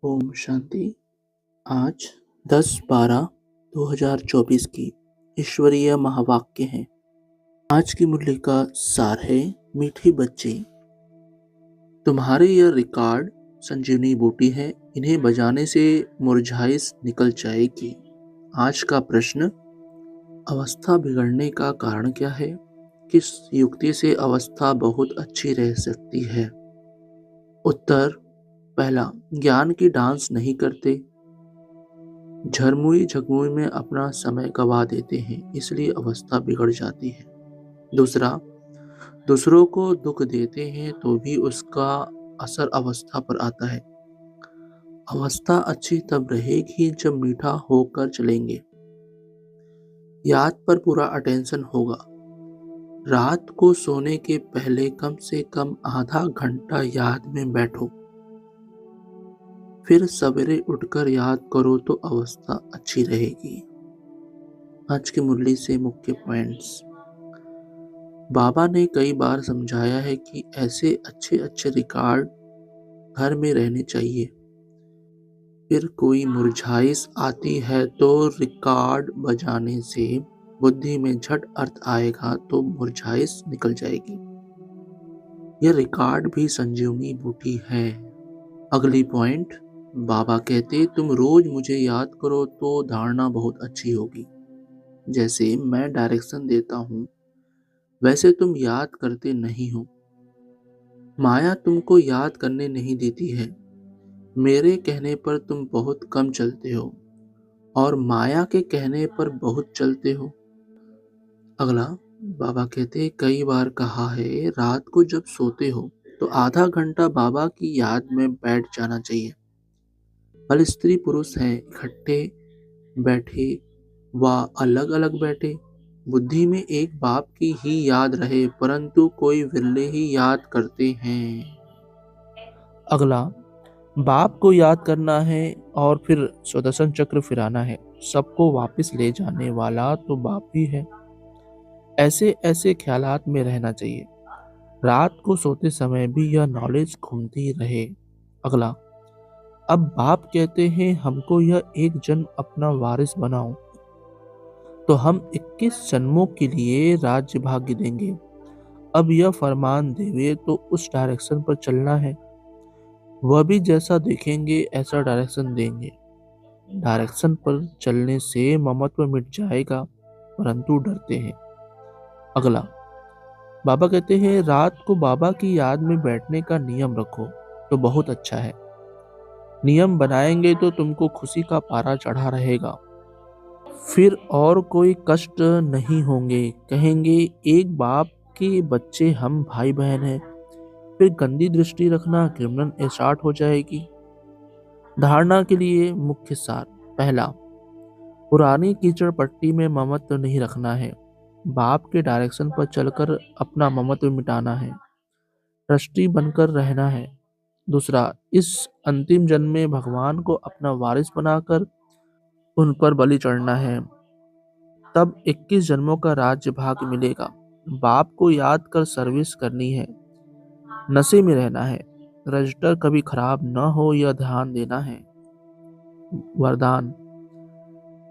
ओम शांति। आज 10/12/2024 की ईश्वरीय महावाक्य है। आज की मुरली का सार है, मीठी बच्ची, तुम्हारे यह रिकॉर्ड संजीवनी बूटी है, इन्हें बजाने से मुरझाइश निकल जाएगी। आज का प्रश्न, अवस्था बिगड़ने का कारण क्या है? किस युक्ति से अवस्था बहुत अच्छी रह सकती है? उत्तर, पहला, ज्ञान की डांस नहीं करते, झरमुई झगमुई में अपना समय गवा देते हैं, इसलिए अवस्था बिगड़ जाती है। दूसरा, दूसरों को दुख देते हैं तो भी उसका असर अवस्था पर आता है। अवस्था अच्छी तब रहेगी जब मीठा होकर चलेंगे, याद पर पूरा अटेंशन होगा। रात को सोने के पहले कम से कम आधा घंटा याद में बैठो, फिर सवेरे उठकर याद करो तो अवस्था अच्छी रहेगी। आज की मुरली से मुख्य पॉइंट्स। बाबा ने कई बार समझाया है कि ऐसे अच्छे अच्छे रिकॉर्ड घर में रहने चाहिए। फिर कोई मुरझाइश आती है तो रिकॉर्ड बजाने से बुद्धि में झट अर्थ आएगा तो मुरझाइश निकल जाएगी। यह रिकॉर्ड भी संजीवनी बूटी है। अगली पॉइंट, बाबा कहते तुम रोज मुझे याद करो तो धारणा बहुत अच्छी होगी। जैसे मैं डायरेक्शन देता हूँ वैसे तुम याद करते नहीं हो। माया तुमको याद करने नहीं देती है। मेरे कहने पर तुम बहुत कम चलते हो और माया के कहने पर बहुत चलते हो। अगला, बाबा कहते कई बार कहा है रात को जब सोते हो तो आधा घंटा बाबा की याद में बैठ जाना चाहिए। भले स्त्री पुरुष हैं, इकट्ठे बैठे व अलग अलग बैठे, बुद्धि में एक बाप की ही याद रहे, परंतु कोई विरले ही याद करते हैं। अगला, बाप को याद करना है और फिर सुदर्शन चक्र फिराना है। सबको वापस ले जाने वाला तो बाप ही है। ऐसे ऐसे ख्यालात में रहना चाहिए। रात को सोते समय भी यह नॉलेज घूमती रहे। अगला, अब बाप कहते हैं हमको यह एक जन्म अपना वारिस बनाओ, तो हम 21 जन्मों के लिए राज्य भाग्य देंगे। अब यह फरमान देवे तो उस डायरेक्शन पर चलना है। वह भी जैसा देखेंगे ऐसा डायरेक्शन देंगे। डायरेक्शन पर चलने से ममत्व मिट जाएगा, परंतु डरते हैं। अगला, बाबा कहते हैं रात को बाबा की याद में बैठने का नियम रखो तो बहुत अच्छा है। नियम बनाएंगे तो तुमको खुशी का पारा चढ़ा रहेगा। फिर और कोई कष्ट नहीं होंगे। कहेंगे एक बाप के बच्चे हम भाई बहन हैं। फिर गंदी दृष्टि रखना क्रिमिनल स्टार्ट हो जाएगी। धारणा के लिए मुख्य सार, पहला, पुरानी कीचड़ पट्टी में ममत्व नहीं रखना है। बाप के डायरेक्शन पर चलकर अपना ममत्व मिटाना है, ट्रस्टी बनकर रहना है। दूसरा, इस अंतिम जन्म में भगवान को अपना वारिस बनाकर उन पर बलि चढ़ना है, तब 21 जन्मों का राज्य भाग मिलेगा। बाप को याद कर सर्विस करनी है, नशे में रहना है, रजिस्टर कभी खराब न हो यह ध्यान देना है। वरदान,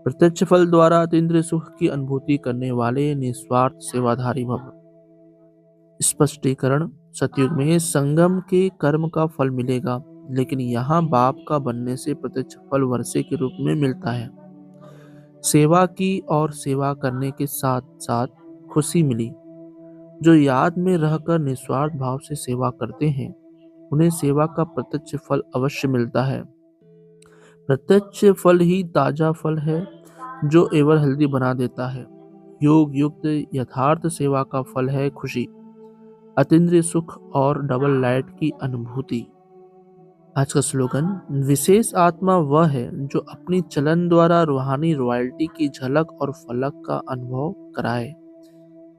प्रत्यक्ष फल द्वारा अतीन्द्रिय सुख की अनुभूति करने वाले निस्वार्थ सेवाधारी भव। स्पष्टीकरण, सतयुग में संगम के कर्म का फल मिलेगा, लेकिन यहाँ बाप का बनने से प्रत्यक्ष फल वर्षे के रूप में मिलता है। सेवा की और सेवा करने के साथ साथ खुशी मिली। जो याद में रहकर निस्वार्थ भाव से सेवा करते हैं उन्हें सेवा का प्रत्यक्ष फल अवश्य मिलता है। प्रत्यक्ष फल ही ताजा फल है जो एवर हेल्दी बना देता है। योग युक्त यथार्थ सेवा का फल है खुशी, अतीन्द्रिय सुख और डबल लाइट की अनुभूति। आज का स्लोगन, विशेष आत्मा वह है जो अपनी चलन द्वारा रूहानी रॉयल्टी की झलक और फलक का अनुभव कराए।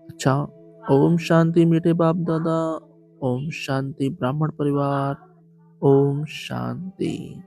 अच्छा, ओम शांति मीठे बाप दादा, ओम शांति ब्राह्मण परिवार, ओम शांति।